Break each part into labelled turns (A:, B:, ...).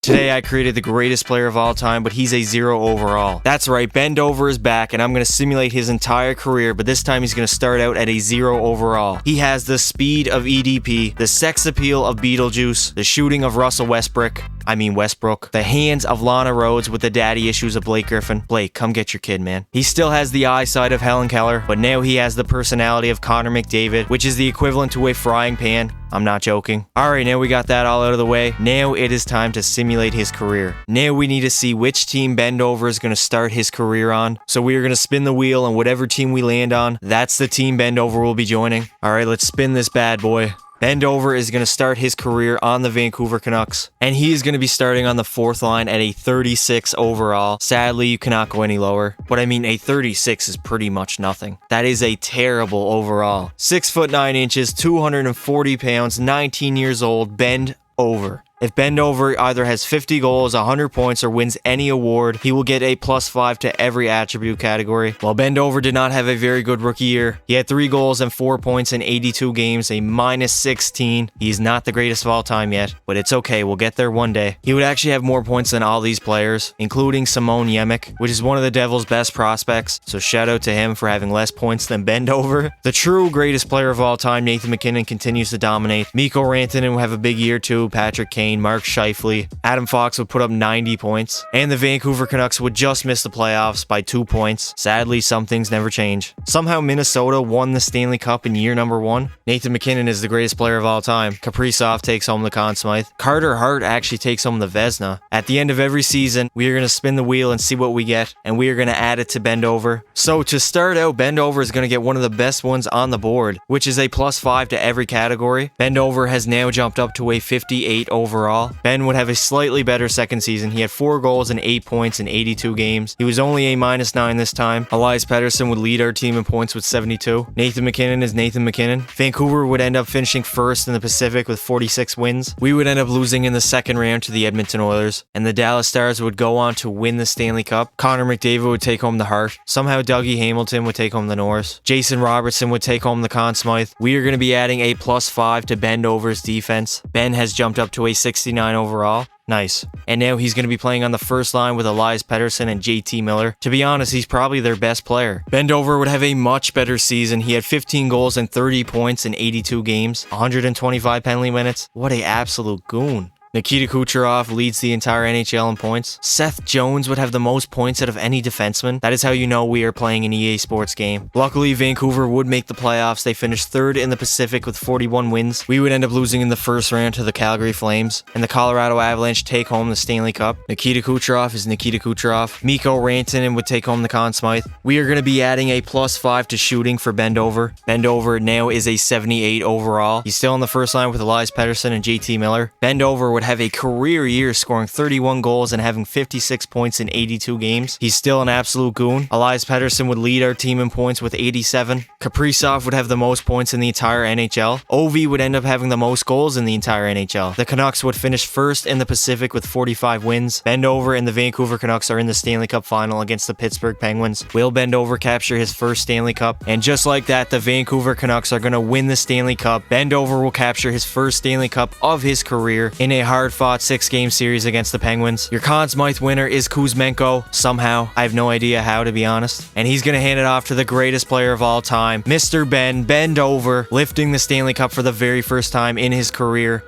A: Today I created the greatest player of all time, but he's a 0 overall. That's right, Bendover is back, and I'm going to simulate his entire career, but this time he's going to start out at a 0 overall. He has the speed of EDP, the sex appeal of Beetlejuice, the shooting of Russell Westbrook, the hands of Lana Rhodes with the daddy issues of Blake Griffin. Blake, come get your kid, man. He still has the eyesight of Helen Keller, but now he has the personality of Connor McDavid, which is the equivalent to a frying pan. I'm not joking. Alright, now we got that all out of the way. Now it is time to simulate his career. Now we need to see which team Bendover is going to start his career on. So we are going to spin the wheel, and whatever team we land on, that's the team Bendover will be joining. Alright, let's spin this bad boy. Bendover is going to start his career on the Vancouver Canucks, and he is going to be starting on the 4th line at a 36 overall. Sadly, you cannot go any lower, but I mean, a 36 is pretty much nothing. That is a terrible overall. 6 foot 9 inches, 240 pounds, 19 years old, Bendover. If Bendover either has 50 goals, 100 points, or wins any award, he will get a +5 to every attribute category. While Bendover did not have a very good rookie year, he had 3 goals and 4 points in 82 games, a -16. He's not the greatest of all time yet, but it's okay, we'll get there one day. He would actually have more points than all these players, including Simon Yemek, which is one of the Devils' best prospects, so shout out to him for having less points than Bendover. The true greatest player of all time, Nathan MacKinnon, continues to dominate. Mikko Rantanen will have a big year too, Patrick Kane, Mark Scheifele, Adam Fox would put up 90 points, and the Vancouver Canucks would just miss the playoffs by 2 points. Sadly, some things never change. Somehow Minnesota won the Stanley Cup in year number 1. Nathan MacKinnon is the greatest player of all time. Kaprizov takes home the Conn Smythe. Carter Hart actually takes home the Vezina. At the end of every season, we are going to spin the wheel and see what we get, and we are going to add it to Bendover. So to start out, Bendover is going to get one of the best ones on the board, which is a +5 to every category. Bendover has now jumped up to a 58 overall. Ben would have a slightly better second season. He had 4 goals and 8 points in 82 games. He was only a -9 this time. Elias Pettersson would lead our team in points with 72. Nathan MacKinnon is Nathan MacKinnon. Vancouver would end up finishing first in the Pacific with 46 wins. We would end up losing in the second round to the Edmonton Oilers, and the Dallas Stars would go on to win the Stanley Cup. Connor McDavid would take home the Hart. Somehow Dougie Hamilton would take home the Norris. Jason Robertson would take home the Conn Smythe. We are going to be adding a +5 to Bendover's defense. Ben has jumped up to a 69 overall. Nice. And now he's going to be playing on the first line with Elias Pettersson and JT Miller. To be honest, he's probably their best player. Bendover would have a much better season. He had 15 goals and 30 points in 82 games, 125 penalty minutes. What a absolute goon. Nikita Kucherov leads the entire NHL in points. Seth Jones would have the most points out of any defenseman. That is how you know we are playing an EA Sports game. Luckily, Vancouver would make the playoffs. They finished 3rd in the Pacific with 41 wins. We would end up losing in the first round to the Calgary Flames, and the Colorado Avalanche take home the Stanley Cup. Nikita Kucherov is Nikita Kucherov. Mikko Rantanen would take home the Conn Smythe. We are going to be adding a +5 to shooting for Bendover. Bendover now is a 78 overall. He's still on the first line with Elias Pettersson and JT Miller. Bendover would have a career year scoring 31 goals and having 56 points in 82 games. He's still an absolute goon. Elias Pettersson would lead our team in points with 87. Kaprizov would have the most points in the entire NHL. Ovi would end up having the most goals in the entire NHL. The Canucks would finish first in the Pacific with 45 wins. Bendover and the Vancouver Canucks are in the Stanley Cup final against the Pittsburgh Penguins. Will Bendover capture his first Stanley Cup? And just like that, the Vancouver Canucks are going to win the Stanley Cup. Bendover will capture his first Stanley Cup of his career in a hard-fought 6-game series against the Penguins. Your Conn Smythe winner is Kuzmenko, somehow. I have no idea how, to be honest. And he's going to hand it off to the greatest player of all time, Mr. Bendover, lifting the Stanley Cup for the very first time in his career.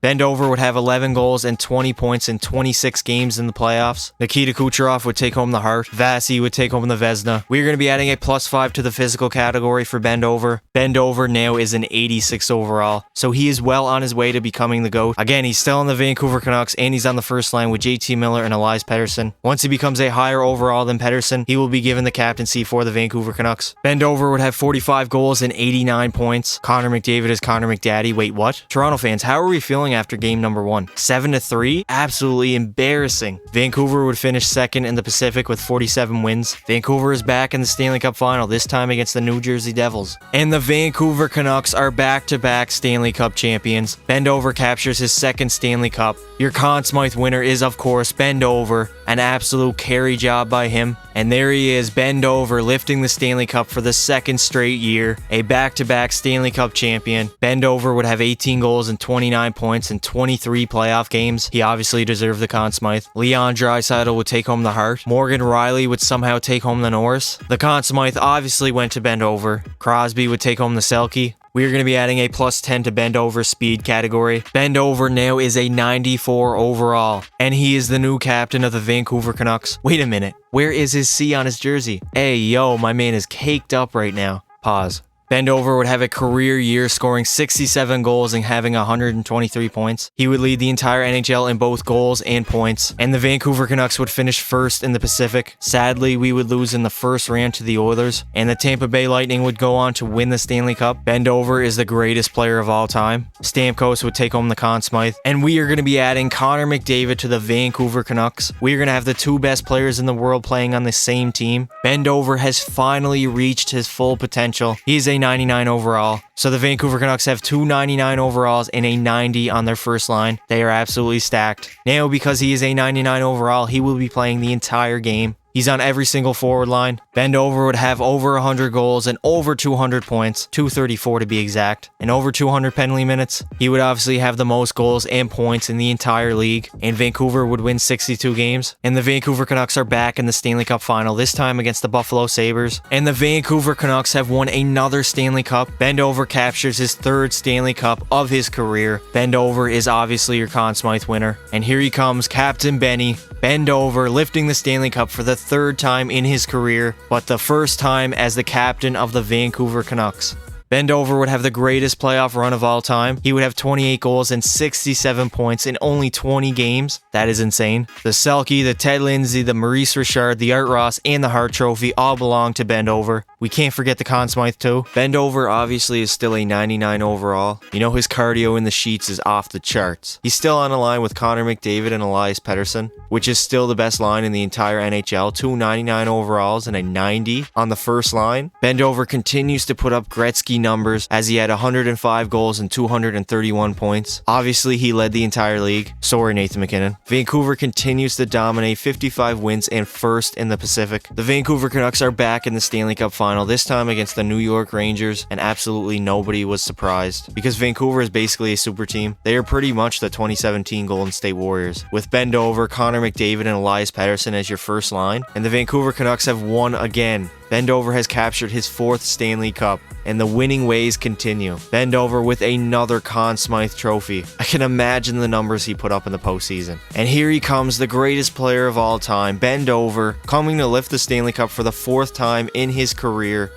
A: Bendover would have 11 goals and 20 points in 26 games in the playoffs. Nikita Kucherov would take home the Hart. Vasi would take home the Vezina. We are going to be adding a +5 to the physical category for Bendover. Bendover now is an 86 overall, so he is well on his way to becoming the GOAT. Again, he's still on the Vancouver Canucks, and he's on the first line with JT Miller and Elias Pettersson. Once he becomes a higher overall than Pettersson, he will be given the captaincy for the Vancouver Canucks. Bendover would have 45 goals and 89 points. Connor McDavid is Connor McDaddy. Wait, what? Toronto fans, how are we feeling after game number 1? 7-3? Absolutely embarrassing. Vancouver would finish second in the Pacific with 47 wins. Vancouver is back in the Stanley Cup final, this time against the New Jersey Devils. And the Vancouver Canucks are back-to-back Stanley Cup champions. Bendover captures his second Stanley Cup. Your Conn Smythe winner is, of course, Bendover. An absolute carry job by him. And there he is, bend over, lifting the Stanley Cup for the second straight year. A back-to-back Stanley Cup champion. Bend over would have 18 goals and 29 points in 23 playoff games. He obviously deserved the Conn Smythe. Leon Draisaitl would take home the Hart. Morgan Riley would somehow take home the Norris. The Conn Smythe obviously went to bend over. Crosby would take home the Selke. We're going to be adding a +10 to bend over speed category. Bend over now is a 94 overall, and he is the new captain of the Vancouver Canucks. Wait a minute, where is his C on his jersey? Hey, yo, my man is caked up right now. Pause. Bend over would have a career year, scoring 67 goals and having 123 points. He would lead the entire NHL in both goals and points, and the Vancouver Canucks would finish first in the Pacific. Sadly, we would lose in the first round to the Oilers, and the Tampa Bay Lightning would go on to win the Stanley Cup. Bend over is the greatest player of all time. Stamkos would take home the Conn Smythe, and we are going to be adding Connor McDavid to the Vancouver Canucks. We are going to have the two best players in the world playing on the same team. Bend over has finally reached his full potential. He is a 99 overall. So the Vancouver Canucks have two 99 overalls and a 90 on their first line. They are absolutely stacked. Now, because he is a 99 overall, he will be playing the entire game. He's on every single forward line. Bend over would have over 100 goals and over 200 points, 234 to be exact, and over 200 penalty minutes. He would obviously have the most goals and points in the entire league, and Vancouver would win 62 games. And the Vancouver Canucks are back in the Stanley Cup final, this time against the Buffalo Sabres. And the Vancouver Canucks have won another Stanley Cup. Bend over captures his third Stanley Cup of his career. Bend over is obviously your Conn Smythe winner. And here he comes, Captain Benny. Bend over, lifting the Stanley Cup for the third time in his career, but the first time as the captain of the Vancouver Canucks. Bend over would have the greatest playoff run of all time. He would have 28 goals and 67 points in only 20 games. That is insane. The Selke, the Ted Lindsay, the Maurice Richard, the Art Ross, and the Hart Trophy all belong to Bend over. We can't forget the Conn Smythe too. Bend over obviously is still a 99 overall. You know, his cardio in the sheets is off the charts. He's still on a line with Connor McDavid and Elias Pettersson, which is still the best line in the entire NHL. Two 99 overalls and a 90 on the first line. Bend over continues to put up Gretzky numbers as he had 105 goals and 231 points. Obviously, he led the entire league. Sorry, Nathan MacKinnon. Vancouver continues to dominate, 55 wins and first in the Pacific. The Vancouver Canucks are back in the Stanley Cup final, this time against the New York Rangers, and absolutely nobody was surprised because Vancouver is basically a super team. They are pretty much the 2017 Golden State Warriors, with Bend over, Connor McDavid, and Elias Pettersson as your first line, and the Vancouver Canucks have won again. Bend over has captured his fourth Stanley Cup, and the winning ways continue. Bend over with another Conn Smythe trophy. I can imagine the numbers he put up in the postseason. And here he comes, the greatest player of all time, Bend over, coming to lift the Stanley Cup for the fourth time in his career.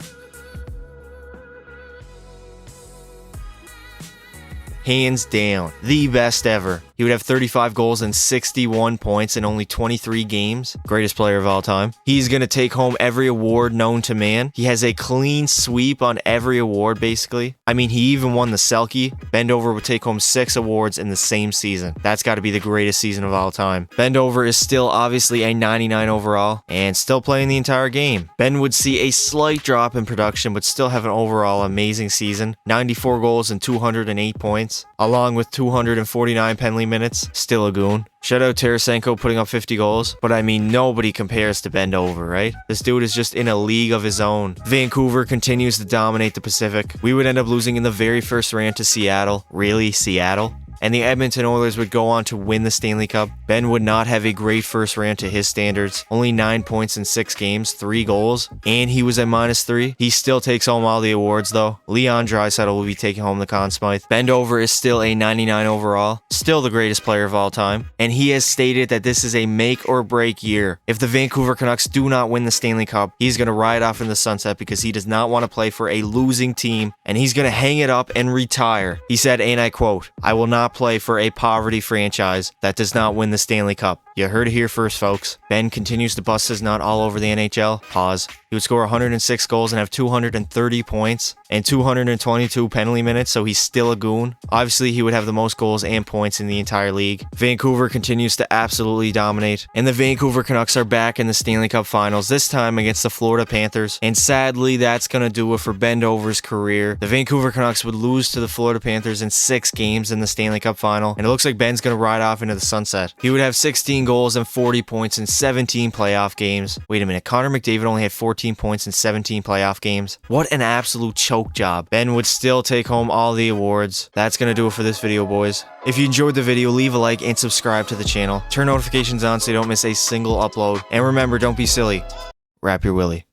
A: Hands down, the best ever. He would have 35 goals and 61 points in only 23 games. Greatest player of all time. He's going to take home every award known to man. He has a clean sweep on every award, basically. I mean, he even won the Selke. Bend over would take home 6 awards in the same season. That's got to be the greatest season of all time. Bend over is still obviously a 99 overall and still playing the entire game. Ben would see a slight drop in production, but still have an overall amazing season. 94 goals and 208 points, along with 249 penalty minutes. Still a goon. Shout out Tarasenko putting up 50 goals, but I mean, nobody compares to Bend over, right? This dude is just in a league of his own. Vancouver continues to dominate the Pacific. We would end up losing in the very first round to Seattle. Really, Seattle? And the Edmonton Oilers would go on to win the Stanley Cup. Ben would not have a great first round to his standards. Only 9 points in 6 games, 3 goals, and he was a -3. He still takes home all the awards though. Leon Draisaitl will be taking home the Conn Smythe. Bend over is still a 99 overall, still the greatest player of all time, and he has stated that this is a make or break year. If the Vancouver Canucks do not win the Stanley Cup, he's going to ride off in the sunset because he does not want to play for a losing team, and he's going to hang it up and retire. He said, and I quote, "I will not play for a poverty franchise that does not win the Stanley Cup." You heard it here first, folks. Ben continues to bust his nut all over the NHL. Pause. He would score 106 goals and have 230 points. and 222 penalty minutes, so he's still a goon. Obviously, he would have the most goals and points in the entire league. Vancouver continues to absolutely dominate, and the Vancouver Canucks are back in the Stanley Cup Finals, this time against the Florida Panthers. And sadly, that's going to do it for Bendover's career. The Vancouver Canucks would lose to the Florida Panthers in 6 games in the Stanley Cup Final, and it looks like Ben's going to ride off into the sunset. He would have 16 goals and 40 points in 17 playoff games. Wait a minute, Connor McDavid only had 14 points in 17 playoff games. What an absolute choke job. Ben would still take home all the awards. That's going to do it for this video, boys. If you enjoyed the video, leave a like and subscribe to the channel. Turn notifications on so you don't miss a single upload. And remember, don't be silly. Wrap your willy.